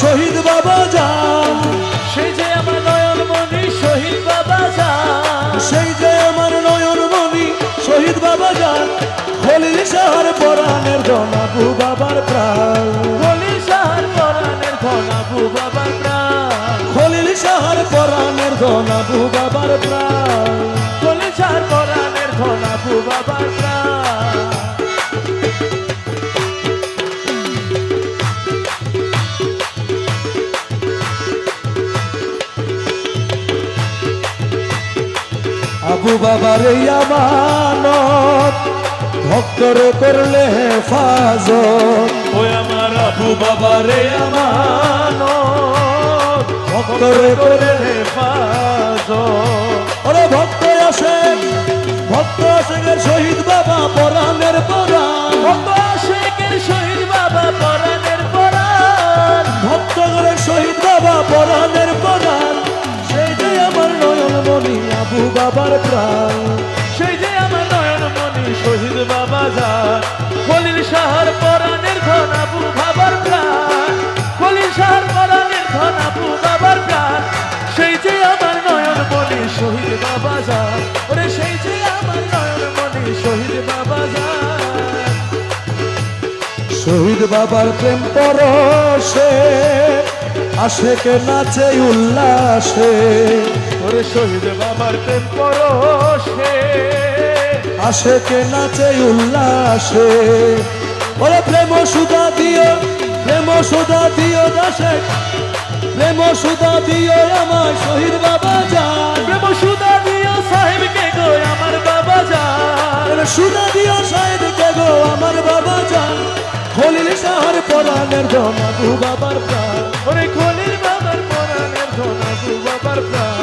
শহীদ বাবা যান, সেই যে আমার নয়নমণি শহীদ বাবা যান, সেই যে আমার নয়নমণি শহীদ বাবা যান। খলিল শাহর পরাণের ধন আবু বাবার প্রাণ, খলিল শাহর পরাণের ধন আবু বাবার প্রাণ, খলিল শাহর পরাণের ধন আবু বাবার প্রাণ। খলিল শাহর পরাণের ধন আবু বাবার প্রাণ। আবু বাবার এই আমানত ভক্তরে করলে হেফাজত, ওই আমার আবু বাবার এই আমানত ভক্তরে করলে হেফাজত। ওরে ভক্ত আসে, ভক্ত আসে শহীদ বাবা পরাণের পরাণ, ভক্ত আশেকের শহীদ বাবা পরাণের পরাণ, ভক্ত করে শহীদ বাবা পরাণের পরাণ। সেই যে আমার নয়নমণি আবু বাবার প্রাণ, সেই যে আমার নয়নমণি শহীদ বাবা যান। খলিল শাহর পরাণের ধন আবু বাবার প্রাণ, খলিল শাহর পরাণের ধন আবু বাবার প্রাণ। সেই যে আমার নয়নমণি শহীদ বাবা যান, ওরে সেই যে আমার নয়নমণি শহীদ বাবা যান। শহীদ বাবার প্রেম পরশে আশেকে নাচে উল্লাসে, ওরে শহীদ বাবার প্রেম পরশে, আশেকে নাচে উল্লাসে। ওরে প্রেম সুধা দিও, প্রেম সুধা দিও দাসে, প্রেম সুধা দিও আমার শহীদ বাবা যান, প্রেম সুধা দিও সাহেবকে গো আমার বাবা যান, প্রেম সুধা দিও সাহেবকে গো আমার বাবা যান। খলিল শাহর পরাণের ধন আবু বাবার প্রাণ, ওরে খলিল বাবার পরাণের ধন আবু বাবার প্রাণ।